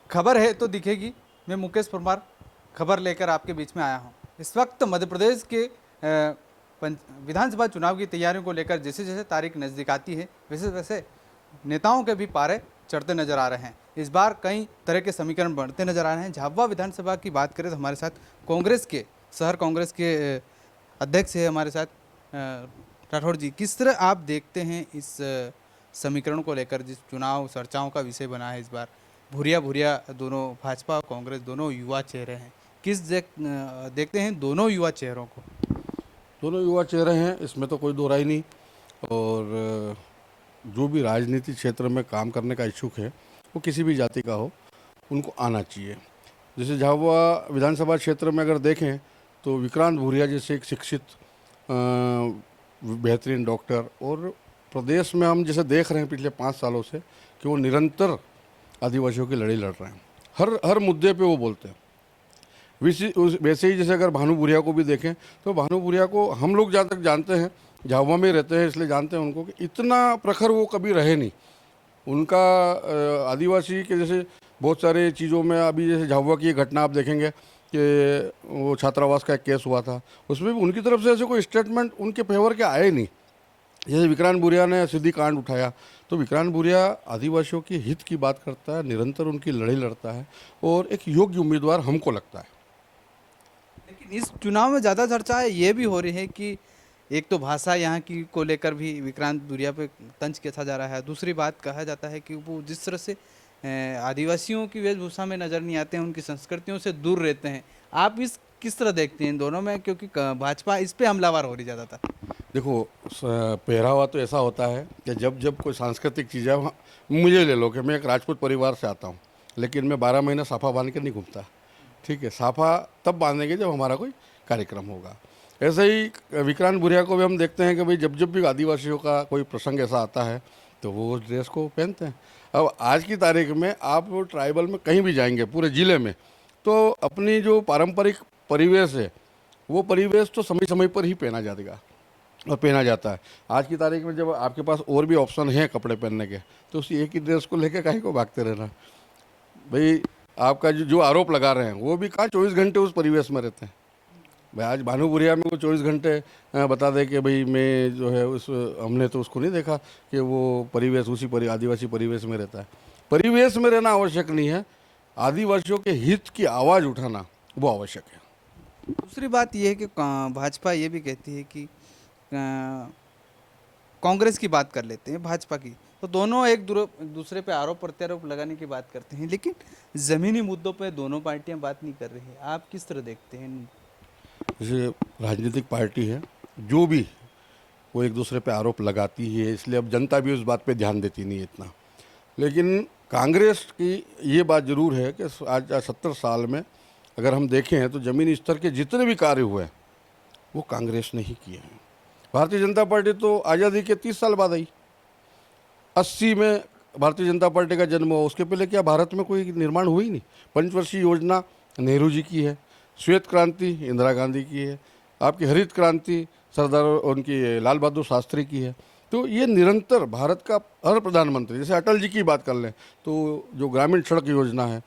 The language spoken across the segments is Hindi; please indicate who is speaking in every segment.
Speaker 1: खबर है तो दिखेगी। मैं मुकेश परमार खबर लेकर आपके बीच में आया हूँ। इस वक्त मध्य प्रदेश के विधानसभा चुनाव की तैयारियों को लेकर जैसे जैसे तारीख नज़दीक आती है वैसे वैसे नेताओं के भी पारे चढ़ते नजर आ रहे हैं। इस बार कई तरह के समीकरण बढ़ते नजर आ रहे हैं। झाबुआ विधानसभा की बात करें तो हमारे साथ कांग्रेस के शहर कांग्रेस के अध्यक्ष है हमारे साथ राठौड़ जी। किस तरह आप देखते हैं इस समीकरण को लेकर जिस चुनाव चर्चाओं का विषय बना है इस बार? भूरिया भूरिया दोनों भाजपा और कांग्रेस दोनों युवा चेहरे हैं। देखते हैं दोनों युवा चेहरों को?
Speaker 2: दोनों युवा चेहरे हैं, इसमें तो कोई दो राय नहीं। और जो भी राजनीति क्षेत्र में काम करने का इच्छुक है वो किसी भी जाति का हो, उनको आना चाहिए। जैसे झाबुआ विधानसभा क्षेत्र में अगर देखें तो विक्रांत भूरिया जैसे एक शिक्षित बेहतरीन डॉक्टर, और प्रदेश में हम जैसे देख रहे हैं पिछले 5 सालों से कि वो निरंतर आदिवासियों की लड़ाई लड़ रहे हैं। हर मुद्दे पे वो बोलते हैं। वैसे ही जैसे अगर भानु भूरिया को भी देखें तो भानु भूरिया को हम लोग जहाँ तक जानते हैं, झाबुआ में रहते हैं इसलिए जानते हैं उनको, कि इतना प्रखर वो कभी रहे नहीं। उनका आदिवासी के जैसे बहुत सारे चीज़ों में, अभी जैसे झाबुआ की घटना आप देखेंगे कि वो छात्रावास का एक केस हुआ था, उसमें भी उनकी तरफ से ऐसे कोई स्टेटमेंट उनके फेवर के आए नहीं। जैसे विक्रांत भूरिया ने सिद्धि कांड उठाया तो विक्रांत भूरिया आदिवासियों के हित की बात करता है, निरंतर उनकी लड़ाई लड़ता है और एक योग्य उम्मीदवार हमको लगता है।
Speaker 1: लेकिन इस चुनाव में ज़्यादा चर्चा ये भी हो रही है कि एक तो भाषा यहाँ की को लेकर भी विक्रांत भूरिया पे तंज कसा जा रहा है। दूसरी बात कहा जाता है कि वो जिस तरह से आदिवासियों की वेशभूषा में नज़र नहीं आते हैं, उनकी संस्कृतियों से दूर रहते हैं। आप इस किस तरह देखते हैं इन दोनों में, क्योंकि भाजपा इस पे हमलावर हो रही ज़्यादातर?
Speaker 2: देखो, पहरावा तो ऐसा होता है कि जब जब कोई सांस्कृतिक चीज़ है, मुझे ले लो कि मैं एक राजपूत परिवार से आता हूँ, लेकिन मैं 12 महीने साफा बांध के नहीं घूमता। ठीक है, साफा तब बांधेंगे जब हमारा कोई कार्यक्रम होगा। ऐसे ही विक्रांत भूरिया को भी हम देखते हैं कि भाई जब जब भी आदिवासियों का कोई प्रसंग ऐसा आता है तो वो उस ड्रेस को पहनते हैं। अब आज की तारीख में आप ट्राइबल में कहीं भी जाएंगे पूरे ज़िले में, तो अपनी जो पारंपरिक परिवेश है वो परिवेश तो समय समय पर ही पहना जाएगा और पहना जाता है। आज की तारीख में जब आपके पास और भी ऑप्शन हैं कपड़े पहनने के, तो उसी एक ही ड्रेस को लेकर काहे को भागते रहना। भाई आपका जो आरोप लगा रहे हैं वो भी कहाँ 24 घंटे उस परिवेश में रहते हैं। भाई आज भानु भूरिया में वो 24 घंटे बता दे कि भाई मैं जो है हमने तो उसको नहीं देखा कि वो परिवेश उसी आदिवासी परिवेश में रहता है। परिवेश में रहना आवश्यक नहीं है, आदिवासियों के हित की आवाज़ उठाना वो आवश्यक है।
Speaker 1: दूसरी बात यह है कि भाजपा ये भी कहती है कि कांग्रेस की बात कर लेते हैं, भाजपा की, तो दोनों एक दूसरे पे आरोप प्रत्यारोप लगाने की बात करते हैं, लेकिन ज़मीनी मुद्दों पे दोनों पार्टियां बात नहीं कर रही है। आप किस तरह देखते हैं?
Speaker 2: जैसे राजनीतिक पार्टी है, जो भी वो एक दूसरे पे आरोप लगाती है, इसलिए अब जनता भी उस बात पे ध्यान देती नहीं है इतना। लेकिन कांग्रेस की ये बात ज़रूर है कि आज 70 साल में अगर हम देखें तो ज़मीनी स्तर के जितने भी कार्य हुए हैं वो कांग्रेस ने ही किए हैं। भारतीय जनता पार्टी तो आज़ादी के 30 साल बाद आई। 80 में भारतीय जनता पार्टी का जन्म हुआ, उसके पहले क्या भारत में कोई निर्माण हुई नहीं। पंचवर्षीय योजना नेहरू जी की है, श्वेत क्रांति इंदिरा गांधी की है, आपकी हरित क्रांति सरदार उनकी लाल बहादुर शास्त्री की है। तो ये निरंतर भारत का हर प्रधानमंत्री, जैसे अटल जी की बात कर लें तो जो ग्रामीण सड़क योजना है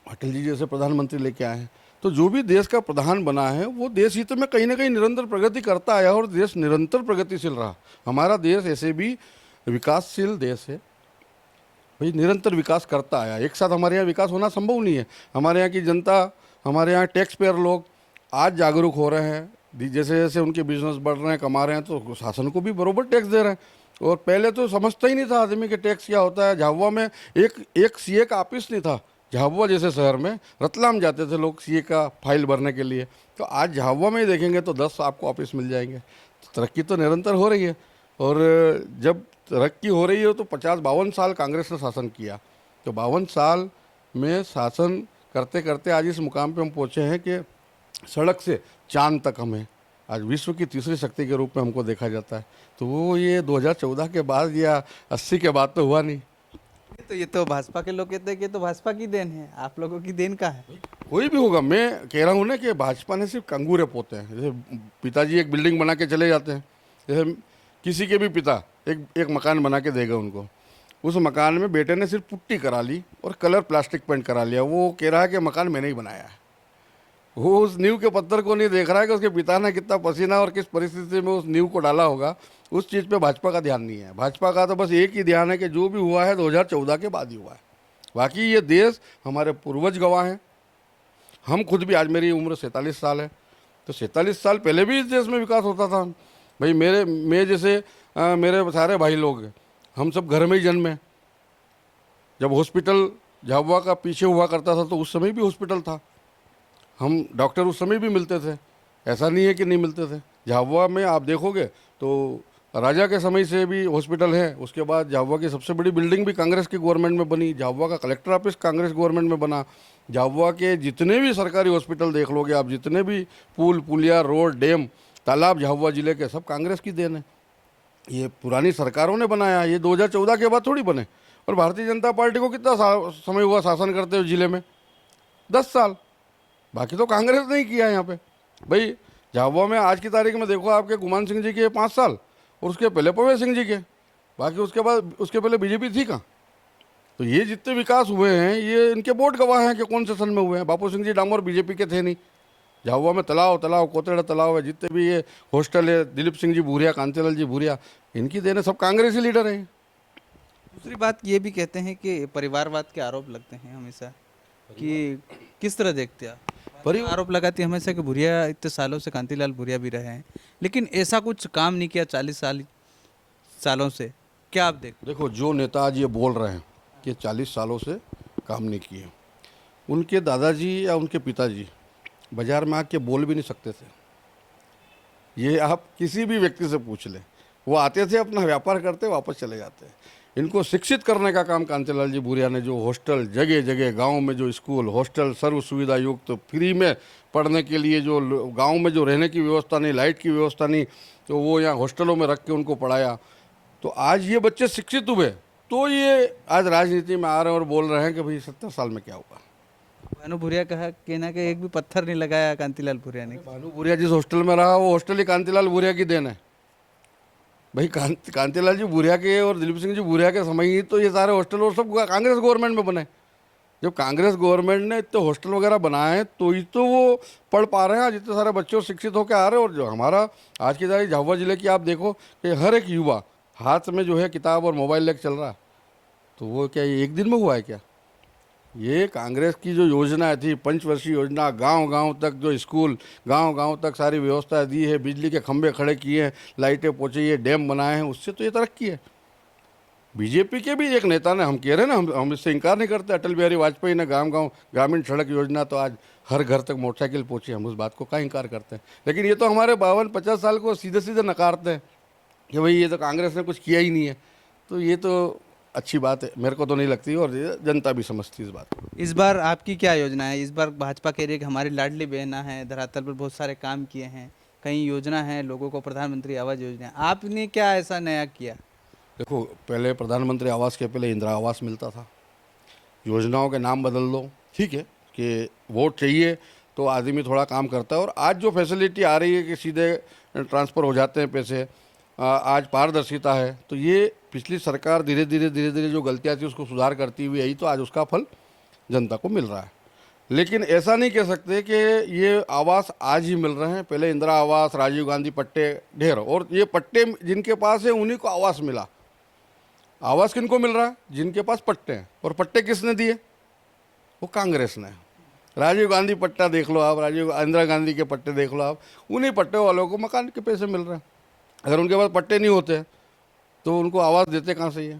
Speaker 2: अटल जी जैसे प्रधानमंत्री लेके आए हैं। तो जो भी देश का प्रधान बना है वो देश हित में कहीं ना कहीं निरंतर प्रगति करता आया और देश निरंतर प्रगतिशील रहा। हमारा देश ऐसे भी विकासशील देश है, भाई निरंतर विकास करता आया। एक साथ हमारे यहाँ विकास होना संभव नहीं है। हमारे यहाँ की जनता, हमारे यहाँ टैक्स पेयर लोग आज जागरूक हो रहे हैं, जैसे जैसे उनके बिजनेस बढ़ रहे हैं, कमा रहे हैं, तो शासन को भी बरोबर टैक्स दे रहे हैं। और पहले तो समझता ही नहीं था आदमी कि टैक्स क्या होता है। झाबुआ में एक सीए का ऑफिस नहीं था। झाबुआ जैसे शहर में रतलाम जाते थे लोग सीए का फाइल भरने के लिए, तो आज झाबुआ में ही देखेंगे तो 10 आपको ऑफिस मिल जाएंगे। तो तरक्की तो निरंतर हो रही है। और जब तरक्की हो रही है तो 50-52 साल कांग्रेस ने शासन किया, तो 52 साल में शासन करते करते आज इस मुकाम पे हम पहुँचे हैं कि सड़क से चांद तक हमें आज विश्व की तीसरी शक्ति के रूप में हमको देखा जाता है। तो वो ये 2014 के बाद या 80 के बाद तो हुआ नहीं।
Speaker 1: तो ये तो भाजपा के लोग कहते हैं कि तो भाजपा की देन है, आप लोगों की देन का है?
Speaker 2: कोई भी होगा, मैं कह रहा हूँ ना कि भाजपा ने सिर्फ कंगूरे पोते हैं। जैसे पिताजी एक बिल्डिंग बना के चले जाते हैं, जैसे किसी के भी पिता एक मकान बना के देगा उनको, उस मकान में बेटे ने सिर्फ पुट्टी करा ली और कलर प्लास्टिक पेंट करा लिया। वो कह रहा है कि मकान मैंने ही बनाया है। वो उस नींव के पत्थर को नहीं देख रहा है कि उसके पिता ने कितना पसीना और किस परिस्थिति में उस नींव को डाला होगा। उस चीज़ पे भाजपा का ध्यान नहीं है। भाजपा का तो बस एक ही ध्यान है कि जो भी हुआ है 2014 के बाद ही हुआ है। बाकी ये देश हमारे पूर्वज गवाह हैं। हम खुद भी, आज मेरी उम्र 47 साल है, तो 47 साल पहले भी इस देश में विकास होता था। भाई मैं जैसे मेरे सारे भाई लोग हैं, हम सब घर में ही जन्मे। जब हॉस्पिटल झाबुआ का पीछे हुआ करता था तो उस समय भी हॉस्पिटल था। हम डॉक्टर उस समय भी मिलते थे, ऐसा नहीं है कि नहीं मिलते थे। झाबुआ में आप देखोगे तो राजा के समय से भी हॉस्पिटल है। उसके बाद झाबुआ की सबसे बड़ी बिल्डिंग भी कांग्रेस की गवर्नमेंट में बनी। झाबुआ का कलेक्टर ऑफिस कांग्रेस गवर्नमेंट में बना। झाबुआ के जितने भी सरकारी हॉस्पिटल देख लोगे आप, जितने भी पुल पुलिया, रोड, डैम, तालाब झाबुआ जिले के, सब कांग्रेस की देन है। ये पुरानी सरकारों ने बनाया, ये 2014 के बाद थोड़ी बने। और भारतीय जनता पार्टी को कितना समय हुआ शासन करते हुए जिले में? 10 साल। बाकी तो कांग्रेस ने ही किया यहाँ पे। भाई झाबुआ में आज की तारीख में देखो, आपके गुमान सिंह जी के 5 साल और उसके पहले पवेश सिंह जी के, बाकी उसके बाद उसके पहले बीजेपी थी कहाँ? तो ये जितने विकास हुए हैं ये इनके वोट गवाह हैं कि कौन से सन में हुए हैं। बापू सिंह जी डामोर बीजेपी के थे नहीं। झाबुआ में तालाब कोतेड़ा तालाब है, जितने भी ये हॉस्टल है, दिलीप सिंह जी भूरिया, कांतिलाल जी भूरिया, इनकी देन है। सब कांग्रेसी लीडर हैं।
Speaker 1: दूसरी बात ये भी कहते हैं कि परिवारवाद के आरोप लगते हैं हमेशा, कि किस तरह देखते हैं आप? आरोप लगाती है हमेशा कि भूरिया इतने सालों से, कांतिलाल भूरिया भी रहे हैं, लेकिन ऐसा कुछ काम नहीं किया 40 सालों से। क्या आप
Speaker 2: देखो, जो नेता आज ये बोल रहे हैं कि 40 सालों से काम नहीं किए, उनके दादाजी या उनके पिताजी बाजार में आके बोल भी नहीं सकते थे। ये आप किसी भी व्यक्ति से पूछ लें, वो आते थे, अपना व्यापार करते, वापस चले जाते। इनको शिक्षित करने का काम कांतिलाल जी भूरिया ने, जो हॉस्टल जगह जगह गांव में जो स्कूल, हॉस्टल सर्व सुविधा युक्त, तो फ्री में पढ़ने के लिए, जो गांव में जो रहने की व्यवस्था नहीं, लाइट की व्यवस्था नहीं, तो वो यहाँ हॉस्टलों में रख के उनको पढ़ाया। तो आज ये बच्चे शिक्षित हुए तो ये आज राजनीति में आ रहे हैं और बोल रहे हैं कि भाई 70 साल में क्या हुआ।
Speaker 1: भानु भूरिया कहा कहना कि एक भी पत्थर नहीं लगाया कांतिलाल भूरिया ने।
Speaker 2: भानु भूरिया जिस हॉस्टल में रहा वो हॉस्टल ही कांतिलाल भूरिया की देन है। भाई कांतिलाल जी भूरिया के और दिलीप सिंह जी भूरिया के समय ही तो ये सारे हॉस्टल और सब कांग्रेस गवर्नमेंट में बने। जब कांग्रेस गवर्नमेंट ने इतने हॉस्टल वगैरह बनाए तो ही तो वो पढ़ पा रहे हैं आज, इतने सारे बच्चे शिक्षित होकर आ रहे हैं। और जो हमारा आज की तारीख झाबुआ जिले की आप देखो कि हर एक युवा हाथ में जो है किताब और मोबाइल लेकर चल रहा है, तो वो क्या ये एक दिन में हुआ है क्या? ये कांग्रेस की जो योजना थी, पंचवर्षीय योजना, गांव-गांव तक जो स्कूल, गांव-गांव तक सारी व्यवस्था दी है, बिजली के खंभे खड़े किए हैं, लाइटें पहुँची है, डैम बनाए हैं, उससे तो ये तरक्की है। बीजेपी के भी एक नेता ने, हम कह रहे हैं ना, हम इससे इनकार नहीं करते, अटल बिहारी वाजपेयी ने गांव-गांव ग्रामीण सड़क योजना, तो आज हर घर तक मोटरसाइकिल पहुँची, हम उस बात को कहाँ इनकार करते हैं। लेकिन ये तो हमारे 52-50 साल को सीधे सीधे नकारते हैं कि भाई ये तो कांग्रेस ने कुछ किया ही नहीं है। तो ये तो अच्छी बात है, मेरे को तो नहीं लगती, और जनता भी समझती है इस बात को।
Speaker 1: इस बार आपकी क्या योजना है? इस बार भाजपा कह रही है कि हमारी लाडली बहना है, धरातल पर बहुत सारे काम किए हैं, कई योजना है, लोगों को प्रधानमंत्री आवास योजना। आपने क्या ऐसा नया किया?
Speaker 2: देखो, पहले प्रधानमंत्री आवास के पहले इंदिरा आवास मिलता था। योजनाओं के नाम बदल दो, ठीक है कि वोट चाहिए तो आदमी थोड़ा काम करता है। और आज जो फैसिलिटी आ रही है कि सीधे ट्रांसफ़र हो जाते हैं पैसे, आज पारदर्शिता है, तो ये पिछली सरकार धीरे धीरे जो गलतियाँ थी उसको सुधार करती हुई आई, तो आज उसका फल जनता को मिल रहा है। लेकिन ऐसा नहीं कह सकते कि ये आवास आज ही मिल रहे हैं। पहले इंदिरा आवास, राजीव गांधी पट्टे ढेर, और ये पट्टे जिनके पास है उन्हीं को आवास मिला। आवास किनको मिल रहा है? जिनके पास पट्टे हैं। और पट्टे किसने दिए? वो कांग्रेस ने। राजीव गांधी पट्टा देख लो आप, इंदिरा गांधी के पट्टे देख लो आप, उन्हीं पट्टे वालों को मकान के पैसे मिल रहे हैं। अगर उनके पास पट्टे नहीं होते तो उनको आवाज़ देते कहाँ से ये?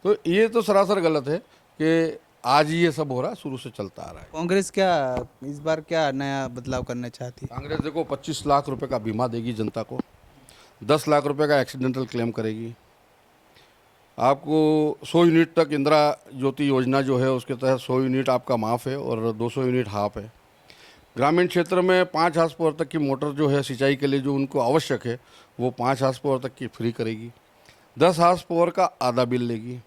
Speaker 2: तो ये तो सरासर गलत है कि आज ही ये सब हो रहा है, शुरू से चलता आ रहा है।
Speaker 1: कांग्रेस क्या इस बार क्या नया बदलाव करना चाहती है?
Speaker 2: कांग्रेस देखो 25 लाख रुपए का बीमा देगी जनता को, 10 लाख रुपए का एक्सीडेंटल क्लेम करेगी, आपको 100 यूनिट तक इंदिरा ज्योति योजना जो है उसके तहत 100 यूनिट आपका माफ़ है और 200 यूनिट हाफ है। ग्रामीण क्षेत्र में 5 हार्स पावर तक की मोटर जो है सिंचाई के लिए जो उनको आवश्यक है वो 5 हार्स पावर तक की फ्री करेगी, 10 हार्स पावर का आधा बिल लेगी,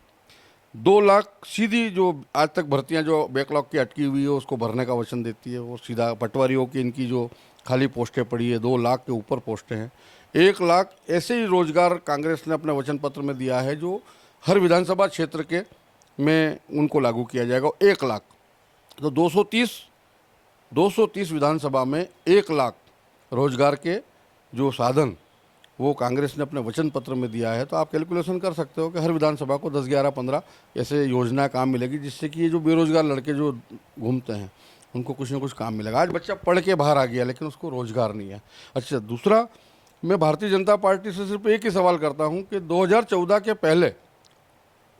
Speaker 2: 2 लाख सीधी जो आज तक भर्तियां जो बैकलॉग की अटकी हुई है उसको भरने का वचन देती है। वो सीधा पटवारियों की इनकी जो खाली पोस्टें पड़ी है 2 लाख के ऊपर पोस्टें हैं। 1 लाख ऐसे ही रोजगार कांग्रेस ने अपने वचन पत्र में दिया है जो हर विधानसभा क्षेत्र के में उनको लागू किया जाएगा। 1 लाख तो 230 विधानसभा में 1 लाख रोजगार के जो साधन वो कांग्रेस ने अपने वचन पत्र में दिया है। तो आप कैलकुलेशन कर सकते हो कि हर विधानसभा को 10, 11, 15 ऐसे योजना काम मिलेगी, जिससे कि ये जो बेरोजगार लड़के जो घूमते हैं उनको कुछ ना कुछ काम मिलेगा। आज बच्चा पढ़ के बाहर आ गया लेकिन उसको रोजगार नहीं है। अच्छा, दूसरा, मैं भारतीय जनता पार्टी से सिर्फ एक ही सवाल करता हूं कि 2014 के पहले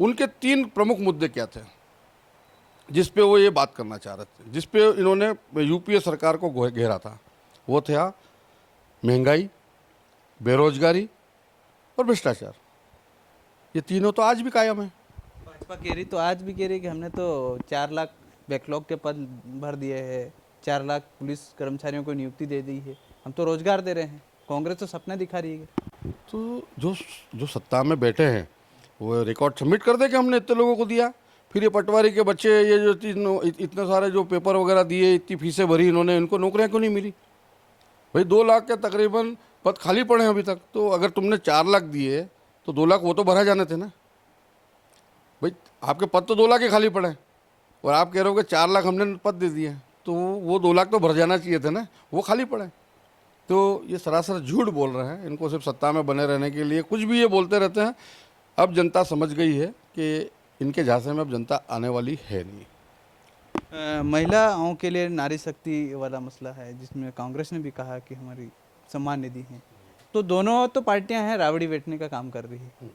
Speaker 2: उनके 3 प्रमुख मुद्दे क्या थे जिस पे वो ये बात करना चाह रहे थे, जिस पे इन्होंने यूपीए सरकार को घेरा था। वो था महंगाई, बेरोजगारी और भ्रष्टाचार। ये तीनों तो आज भी कायम है।
Speaker 1: भाजपा कह रही तो आज भी कह रही कि हमने तो 4 लाख बैकलॉग के पद भर दिए हैं, 4 लाख पुलिस कर्मचारियों को नियुक्ति दे दी है, हम तो रोजगार दे रहे हैं। कांग्रेस तो सपना दिखा रही है।
Speaker 2: तो जो सत्ता में बैठे हैं वो रिकॉर्ड सबमिट कर दे कि हमने इतने लोगों को दिया। फिर ये पटवारी के बच्चे, ये जो इतने सारे जो पेपर वगैरह दिए, इतनी फीसें भरी इन्होंने, इनको नौकरियां क्यों नहीं मिली? भाई 2 लाख के तकरीबन पद खाली पड़े हैं अभी तक। तो अगर तुमने 4 लाख दिए तो 2 लाख वो तो भरा जाने थे ना। भाई आपके पद तो 2 लाख ही खाली पड़े हैं और आप कह रहे हो कि 4 लाख हमने पद दे दिए, तो वो 2 लाख तो भर जाना चाहिए थे ना, वो खाली पड़े। तो ये सरासर झूठ बोल रहे हैं। इनको सिर्फ सत्ता में बने रहने के लिए कुछ भी ये बोलते रहते हैं। अब जनता समझ गई है कि इनके झांसे में अब जनता आने वाली है नहीं।
Speaker 1: महिलाओं के लिए नारी शक्ति वाला मसला है, जिसमें कांग्रेस ने भी कहा कि हमारी सम्मान निधि है। तो दोनों तो पार्टियां हैं राबड़ी बेचने का काम कर रही है।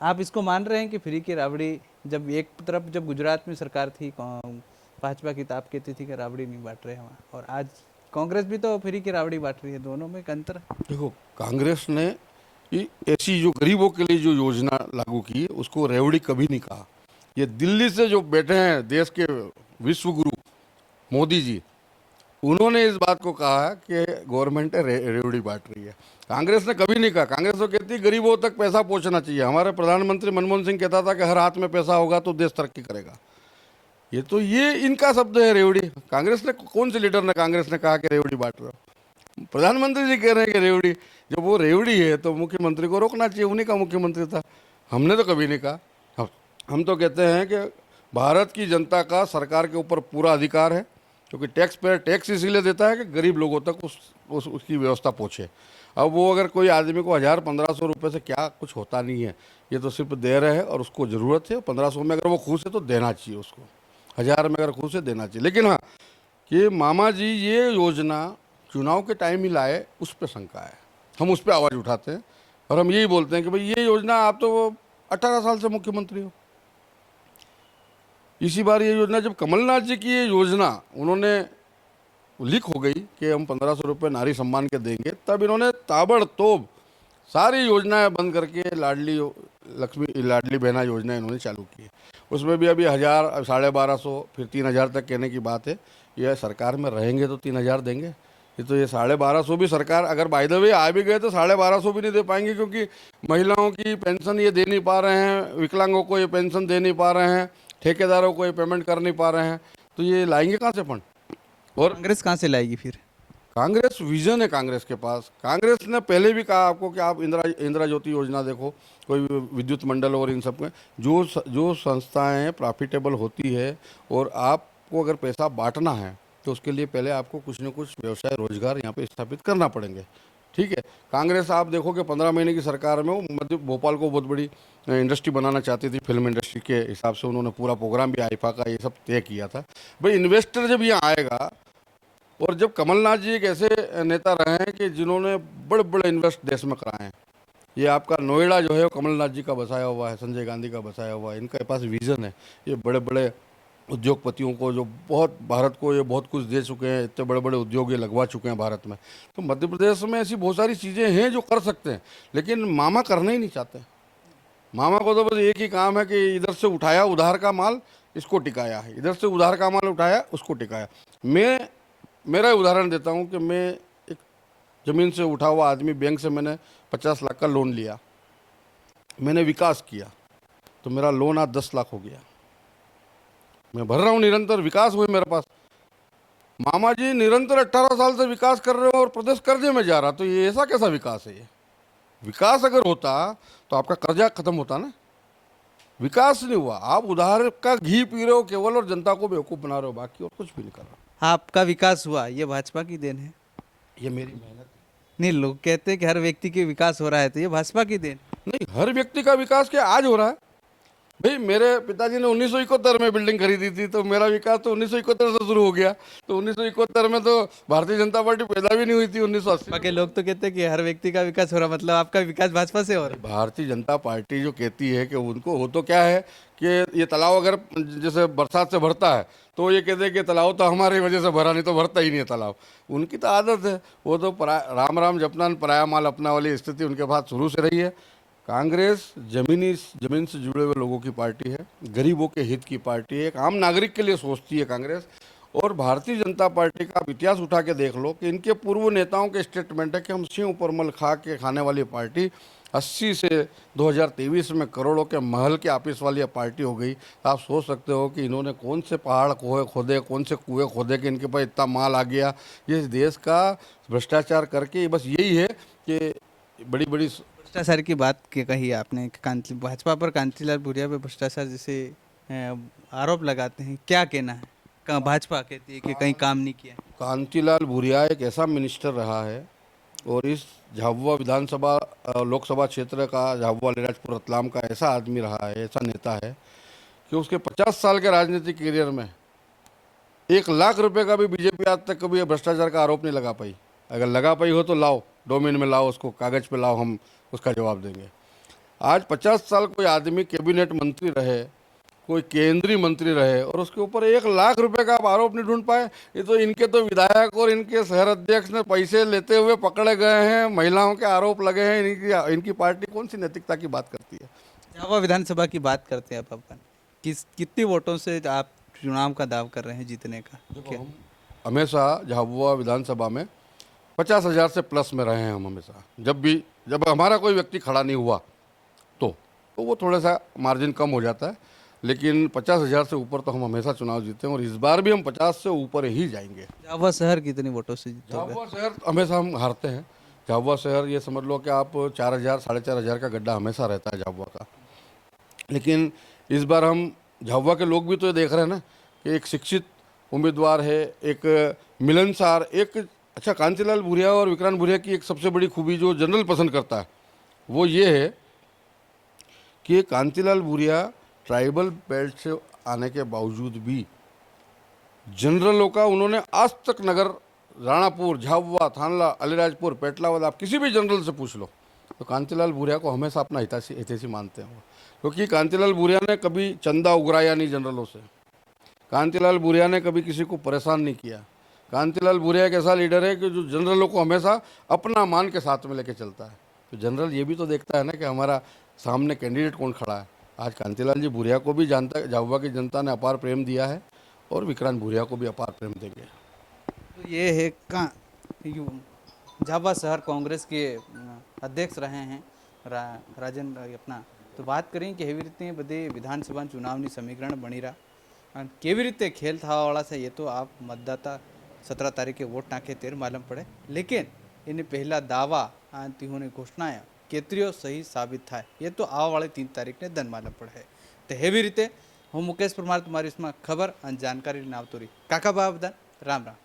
Speaker 1: आप इसको मान रहे हैं कि फ्री की राबड़ी, जब एक तरफ जब गुजरात में सरकार थी भाजपा की, तो आप कहती थी कि राबड़ी नहीं बांट रहे वहाँ, और आज कांग्रेस भी तो फ्री की राबड़ी बांट रही है। दोनों में एक अंतर है।
Speaker 2: देखो, कांग्रेस ने ये ऐसी जो गरीबों के लिए जो योजना लागू की उसको रेवड़ी कभी नहीं कहा। ये दिल्ली से जो बैठे हैं देश के विश्व गुरु मोदी जी, उन्होंने इस बात को कहा कि गवर्नमेंट रेवड़ी बांट रही है। कांग्रेस ने कभी नहीं कहा। कांग्रेस तो कहती है गरीबों तक पैसा पहुंचना चाहिए। हमारे प्रधानमंत्री मनमोहन सिंह कहता था कि हर हाथ में पैसा होगा तो देश तरक्की करेगा। ये इनका शब्द है रेवड़ी। कांग्रेस ने, कौन से लीडर ने कांग्रेस ने कहा कि रेवड़ी बांट रहे हो? प्रधानमंत्री जी कह रहे हैं कि रेवड़ी। जब वो रेवड़ी है तो मुख्यमंत्री को रोकना चाहिए, उन्हीं का मुख्यमंत्री था। हमने तो कभी नहीं कहा। हम तो कहते हैं कि भारत की जनता का सरकार के ऊपर पूरा अधिकार है, क्योंकि टैक्स पेयर टैक्स इसीलिए देता है कि गरीब लोगों तक उसकी व्यवस्था पहुँचे। अब वो अगर कोई आदमी को 1000-1500 रुपये से क्या कुछ होता नहीं है, ये तो सिर्फ दे रहे हैं और उसको ज़रूरत है। 1500 में अगर वो खुश है तो देना चाहिए उसको, 1000 में अगर खुश है देना चाहिए। लेकिन हाँ, कि मामा जी ये योजना चुनाव के टाइम ही लाए, उस पर शंका है। हम उस पर आवाज़ उठाते हैं और हम यही बोलते हैं कि भाई ये योजना, आप तो 18 साल से मुख्यमंत्री हो। इसी बार ये योजना, जब कमलनाथ जी की ये योजना उन्होंने लीक हो गई कि हम 1500 रुपये नारी सम्मान के देंगे, तब इन्होंने ताबड़तोड़ सारी योजनाएं बंद करके लाडली बहना योजना इन्होंने चालू की है। उसमें भी अभी 1000, 1250, फिर 3000 तक कहने की बात है। ये सरकार में रहेंगे तो 3000 देंगे। ये 1250 भी सरकार अगर बाय द वे आ भी गए तो 1250 भी नहीं दे पाएंगे, क्योंकि महिलाओं की पेंशन ये दे नहीं पा रहे हैं, विकलांगों को ये पेंशन दे नहीं पा रहे हैं, ठेकेदारों को ये पेमेंट कर नहीं पा रहे हैं। तो ये लाएंगे कहाँ से फंड? और
Speaker 1: कांग्रेस कहाँ से लाएगी फिर?
Speaker 2: कांग्रेस विजन है कांग्रेस के पास। कांग्रेस ने पहले भी कहा आपको कि आप इंदिरा ज्योति योजना देखो, कोई विद्युत मंडल और इन सब में जो संस्थाएं प्रॉफिटेबल होती है, और आपको अगर पैसा बांटना है तो उसके लिए पहले आपको कुछ न कुछ व्यवसाय रोजगार यहाँ पे स्थापित करना पड़ेंगे। ठीक है, कांग्रेस आप देखो कि 15 महीने की सरकार में वो मध्य भोपाल को बहुत बड़ी इंडस्ट्री बनाना चाहती थी। फिल्म इंडस्ट्री के हिसाब से उन्होंने पूरा प्रोग्राम भी आईफा का ये सब तय किया था। भाई इन्वेस्टर जब यहाँ आएगा, और जब कमलनाथ जी एक ऐसे नेता रहे हैं कि जिन्होंने बड़े बड़े इन्वेस्ट देश में कराए हैं। ये आपका नोएडा जो है वो कमलनाथ जी का बसाया हुआ है, संजय गांधी का बसाया हुआ है। इनके पास विजन है। ये बड़े बड़े उद्योगपतियों को जो भारत को ये बहुत कुछ दे चुके हैं, इतने बड़े बड़े उद्योग ये लगवा चुके हैं भारत में। तो मध्य प्रदेश में ऐसी बहुत सारी चीज़ें हैं जो कर सकते हैं, लेकिन मामा करना ही नहीं चाहते। मामा को तो बस एक ही काम है कि इधर से उठाया उधार का माल, इसको टिकाया है, इधर से उधार का माल उठाया, उसको टिकाया। मेरा उदाहरण देता हूँ कि मैं एक ज़मीन से उठा हुआ आदमी, बैंक से मैंने 50 लाख का लोन लिया, मैंने विकास किया तो मेरा लोन आज 10 लाख हो गया। मैं भर रहा हूँ, निरंतर विकास हुए मेरे पास। मामा जी निरंतर 18 साल से विकास कर रहे हो और प्रदेश कर्जे में जा रहा, तो ये ऐसा कैसा विकास है? ये विकास अगर होता तो आपका कर्जा खत्म होता ना। विकास नहीं हुआ। आप उधार का घी पी रहे हो केवल और जनता को बेवकूफ़ बना रहे हो, बाकी और कुछ भी नहीं कर रहा।
Speaker 1: आपका विकास हुआ ये भाजपा की देन है?
Speaker 2: ये मेरी मेहनत
Speaker 1: नहीं, लोग कहते हैं कि हर व्यक्ति के विकास हो रहा है, तो ये भाजपा की देन।
Speaker 2: नहीं, हर व्यक्ति का विकास क्या आज हो रहा है? भाई मेरे पिताजी ने 1971 में बिल्डिंग खरीदी थी, तो मेरा विकास तो 1971 से शुरू हो गया। तो 1971 में तो भारतीय जनता पार्टी पैदा भी नहीं हुई थी। 1980
Speaker 1: बाकी लोग तो कहते हैं कि हर व्यक्ति का विकास हो रहा, मतलब आपका विकास भाजपा से हो रहा है।
Speaker 2: भारतीय जनता पार्टी जो कहती है कि उनको हो तो क्या है कि ये तालाब अगर जैसे बरसात से भरता है तो ये कहते हैं कि तालाब तो हमारी वजह से भरा, नहीं तो भरता ही नहीं है तालाब। उनकी तो आदत है, वो तो राम राम जपना पराया माल अपना वाली स्थिति उनके पास शुरू से रही है। कांग्रेस जमीन से जुड़े हुए लोगों की पार्टी है, गरीबों के हित की पार्टी है, एक आम नागरिक के लिए सोचती है कांग्रेस। और भारतीय जनता पार्टी का आप इतिहास उठा के देख लो कि इनके पूर्व नेताओं के स्टेटमेंट है कि हम सिंह परमल खा के खाने वाली पार्टी 80 से 2023 में करोड़ों के महल के ऑफिस वाली पार्टी हो गई। आप सोच सकते हो कि इन्होंने कौन से पहाड़ खोदे, कौन से कुएं खोदे कि इनके पास इतना माल आ गया। ये देश का भ्रष्टाचार करके बस यही है कि बड़ी बड़ी
Speaker 1: भ्रष्टाचार की बात के कही आपने, कांति भाजपा पर, कांतिलाल भूरिया पे भ्रष्टाचार जैसे आरोप लगाते हैं, क्या कहना है? भाजपा कहती है कि कहीं काम नहीं किया।
Speaker 2: कांतिलाल भूरिया एक ऐसा मिनिस्टर रहा है और इस झाबुआ विधानसभा लोकसभा क्षेत्र का झाबुआ अलीराजपुर रतलाम का ऐसा आदमी रहा है, ऐसा नेता है कि उसके 50 साल के राजनीतिक करियर में 1 लाख रुपए का भी बीजेपी आज तक कभी भ्रष्टाचार का आरोप नहीं लगा पाई। अगर लगा पाई हो तो लाओ, डोमेन में लाओ, उसको कागज पे लाओ, हम उसका जवाब देंगे। आज 50 साल कोई आदमी कैबिनेट मंत्री रहे, कोई केंद्रीय मंत्री रहे और उसके ऊपर 1 लाख रुपए का आप आरोप नहीं ढूंढ पाए। ये तो इनके तो विधायक और इनके शहर अध्यक्ष ने पैसे लेते हुए पकड़े गए हैं, महिलाओं के आरोप लगे हैं। इनकी पार्टी कौन सी नैतिकता की बात करती है?
Speaker 1: झाबुआ विधानसभा की बात करते हैं अब अपन, कितनी वोटों से आप चुनाव का दाव कर रहे हैं जीतने का? क्या?
Speaker 2: हम हमेशा झाबुआ विधानसभा में 50,000 से प्लस में रहे हैं। हम हमेशा जब हमारा कोई व्यक्ति खड़ा नहीं हुआ तो वो थोड़ा सा मार्जिन कम हो जाता है, लेकिन 50,000 से ऊपर तो हम हमेशा चुनाव जीते हैं और इस बार भी हम 50 से ऊपर ही जाएंगे।
Speaker 1: झाबुआ शहर कितनी वोटों से जीतोगे?
Speaker 2: झाबुआ शहर हमेशा हम हारते हैं। झाबुआ शहर ये समझ लो कि आप 4,000 4,500 का गड्ढा हमेशा रहता है झाबुआ का। लेकिन इस बार हम झाबुआ के लोग भी तो ये देख रहे हैं ना कि एक शिक्षित उम्मीदवार है, एक मिलनसार, एक अच्छा। कांतिलाल भूरिया और विक्रांत भूरिया की एक सबसे बड़ी खूबी जो जनरल पसंद करता है वो ये है कि कांतिलाल भूरिया ट्राइबल बेल्ट से आने के बावजूद भी जनरलों का उन्होंने आज तक नगर, राणापुर, झाबुआ, थानला, अलीराजपुर, पेटलावद, आप किसी भी जनरल से पूछ लो तो कांतिलाल भूरिया को हमेशा अपना हितैषी मानते हैं। क्योंकि कांतिलाल भूरिया ने कभी चंदा उगराया नहीं जनरलों से, कांतिलाल भूरिया ने कभी किसी को परेशान नहीं किया। कांतिलाल भूरिया एक ऐसा लीडर है कि जो जनरलों को हमेशा अपना मान के साथ में लेके चलता है। तो जनरल ये भी तो देखता है ना कि हमारा सामने कैंडिडेट कौन खड़ा है। आज कांतिलाल जी भूरिया को भी झाबुआ की जनता ने अपार प्रेम दिया है और विक्रांत भूरिया को भी अपार प्रेम देंगे।
Speaker 1: तो ये है झाबुआ शहर कांग्रेस के अध्यक्ष रहे हैं राजन अपना। तो बात करें कि કેવી રીતે બધે વિધાનસભા ચુનાવની સમીકરણ બની રહ્યા અને કેવી રીતે ખેલ થવાવાળા છે ये तो आप मतदाता 17 तारीखे वोट नाखे तेर मालूम पड़े। लेकिन इन्हें पहला दावा तिहोने घोषणाएं केतरीओ सही साबित था ये तो आवा वाले 3 तारीख ने दन मालूम पड़े। तो हेवी रीते હું મુકેશ પરમાર તમારી इसमें खबर और जानकारी आवतो रही। काका बाबा राम राम।